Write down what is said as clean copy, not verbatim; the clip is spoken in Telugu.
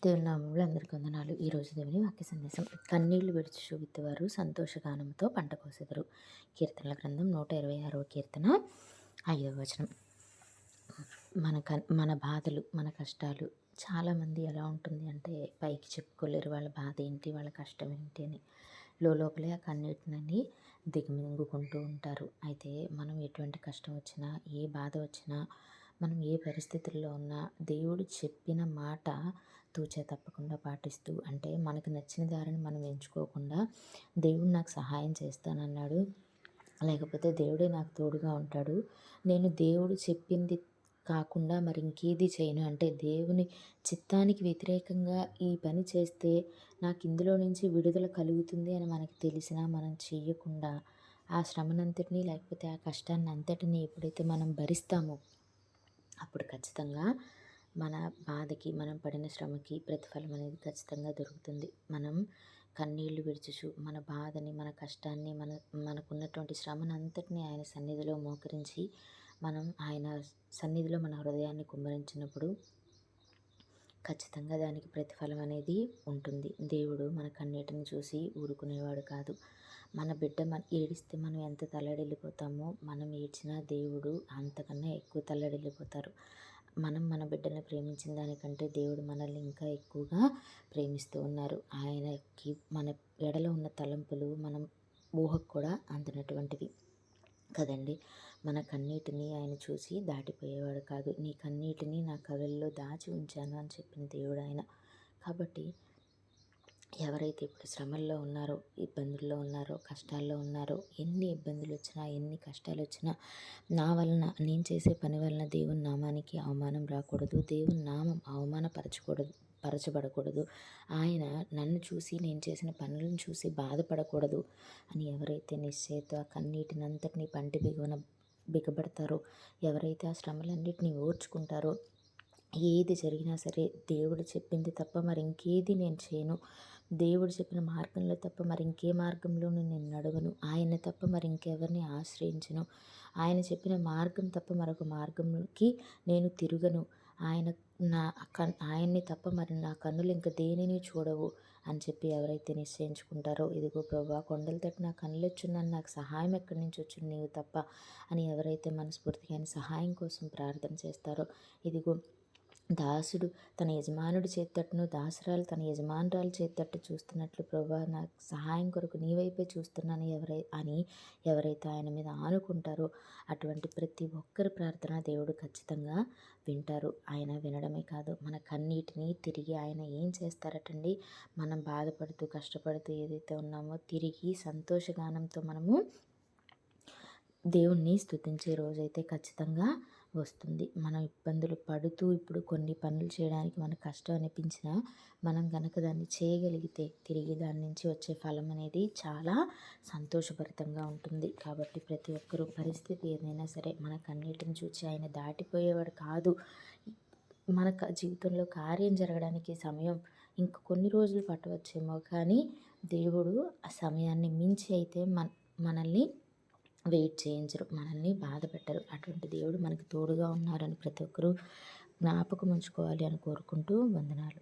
దేవుని నామములో అందరికీ వందనాలు. ఈరోజు దేవుని వాక్య సందేశం. కన్నీళ్లు విడిచి విత్తువారు సంతోషగానంతో పంట కోసెదరు. కీర్తనల గ్రంథం 126వ కీర్తన 5వ వచనం. మన బాధలు, మన కష్టాలు చాలామంది ఎలా ఉంటుంది అంటే పైకి చెప్పుకోలేరు వాళ్ళ బాధ ఏంటి, వాళ్ళ కష్టం ఏంటి అని. లోపలే ఆ కన్నీటినని దిగమింగుకుంటూ ఉంటారు. అయితే మనం ఎటువంటి కష్టం వచ్చినా, ఏ బాధ వచ్చినా, మనం ఏ పరిస్థితుల్లో ఉన్నా దేవుడు చెప్పిన మాట తూచా తప్పకుండా పాటిస్తూ, అంటే మనకు నచ్చిన దారిని మనం ఎంచుకోకుండా దేవుడు నాకు సహాయం చేస్తానన్నాడు, లేకపోతే దేవుడే నాకు తోడుగా ఉంటాడు, నేను దేవుడు చెప్పింది కాకుండా మరి ఇంకేది చేయను, అంటే దేవుని చిత్తానికి వ్యతిరేకంగా ఈ పని చేస్తే నాకు ఇందులో నుంచి విడుదల కలుగుతుంది అని మనకు తెలిసినా మనం చెయ్యకుండా ఆ శ్రమనంతటినీ, లేకపోతే ఆ కష్టాన్ని అంతటినీ ఎప్పుడైతే మనం భరిస్తామో అప్పుడు ఖచ్చితంగా మన బాధకి, మనం పడిన శ్రమకి ప్రతిఫలం అనేది ఖచ్చితంగా దొరుకుతుంది. మనం కన్నీళ్లు విడిచుచు మన బాధని, మన కష్టాన్ని, మనకున్నటువంటి శ్రమనంతటిని ఆయన సన్నిధిలో మోకరించి మనం ఆయన సన్నిధిలో మన హృదయాన్ని కుమ్మరించినప్పుడు ఖచ్చితంగా దానికి ప్రతిఫలం అనేది ఉంటుంది. దేవుడు మన కన్నీటిని చూసి ఊరుకునేవాడు కాదు. మన బిడ్డ ఏడిస్తే మనం ఎంత తల్లడిల్లిపోతామో, మనం ఏడ్చిన దేవుడు అంతకన్నా ఎక్కువ తల్లడిల్లిపోతారు. మనం మన బిడ్డను ప్రేమించిన దానికంటే దేవుడు మనల్ని ఇంకా ఎక్కువగా ప్రేమిస్తూ ఉన్నారు. ఆయనకి మన ఎడల ఉన్న తలంపులు మనం ఊహకు కూడా అందినటువంటివి కదండి. మన కన్నీటిని ఆయన చూసి దాటిపోయేవాడు కాదు. నీ కన్నీటిని నా కళ్ళల్లో దాచి ఉంచాను అని చెప్పిన దేవుడు ఆయన. కాబట్టి ఎవరైతే ఇప్పుడు శ్రమల్లో ఉన్నారో, ఇబ్బందుల్లో ఉన్నారో, కష్టాల్లో ఉన్నారో, ఎన్ని ఇబ్బందులు వచ్చినా, ఎన్ని కష్టాలు వచ్చినా, నా వలన, నేను చేసే పని వలన దేవుని నామానికి అవమానం రాకూడదు, దేవుని నామం పరచబడకూడదు, ఆయన నన్ను చూసి, నేను చేసిన పనులను చూసి బాధపడకూడదు అని ఎవరైతే నిశ్చయత కన్నీటినంతటినీ పంటి బిగబడతారో, ఎవరైతే ఆ శ్రమలన్నిటినీ ఓర్చుకుంటారో, ఏది జరిగినా సరే దేవుడు చెప్పింది తప్ప మరి ఇంకేది నేను చేయను, దేవుడు చెప్పిన మార్గంలో తప్ప మరి ఇంకే మార్గంలోనూ నేను నడవను, ఆయన తప్ప మరి ఇంకెవరిని ఆశ్రయించను, ఆయన చెప్పిన మార్గం తప్ప మరొక మార్గంకి నేను తిరగను, ఆయన్ని తప్ప మరి నా కన్నులు ఇంకా దేనిని చూడవు అని చెప్పి ఎవరైతే నిశ్చయించుకుంటారో, ఇదిగో ప్రభువా కొండల తట్టు నా కన్నులొచ్చున్నాను, నాకు సహాయం ఎక్కడి నుంచి వచ్చింది నీవు తప్ప అని ఎవరైతే మనస్ఫూర్తిగా ఆయన సహాయం కోసం ప్రార్థన చేస్తారో, ఇదిగో దాసుడు తన యజమానుడి చేతట్టును, దాసురాలు తన యజమానురాలు చేతట్టు చూస్తున్నట్లు ప్రభువా నాకు సహాయం కొరకు నీ వైపే చూస్తున్నాను ఎవరైతే ఆయన మీద ఆనుకుంటారో అటువంటి ప్రతి ఒక్కరి ప్రార్థన దేవుడు ఖచ్చితంగా వింటారు. ఆయన వినడమే కాదు, మన కన్నీటిని తిరిగి ఆయన ఏం చేస్తారటండి, మనం బాధపడుతూ కష్టపడుతూ ఏదైతే ఉన్నామో తిరిగి సంతోషగానంతో మనము దేవుణ్ణి స్తుతించే రోజైతే ఖచ్చితంగా వస్తుంది. మనం ఇబ్బందులు పడుతూ ఇప్పుడు కొన్ని పనులు చేయడానికి మనకు కష్టం అనిపించినా మనం కనుక దాన్ని చేయగలిగితే తిరిగి దాని నుంచి వచ్చే ఫలం అనేది చాలా సంతోషభరితంగా ఉంటుంది. కాబట్టి ప్రతి ఒక్కరూ పరిస్థితి ఏదైనా సరే మన కన్నీటిని చూసి ఆయన దాటిపోయేవాడు కాదు. మన జీవితంలో కార్యం జరగడానికి సమయం ఇంక కొన్ని రోజులు పట్టవచ్చేమో, కానీ దేవుడు ఆ సమయాన్ని మించి అయితే మనల్ని వెయిట్ చేయించరు, మనల్ని బాధ పెట్టరు. అటువంటి దేవుడు మనకు తోడుగా ఉన్నారని ప్రతి ఒక్కరూ జ్ఞాపకం ఉంచుకోవాలి అని కోరుకుంటూ వందనాలు.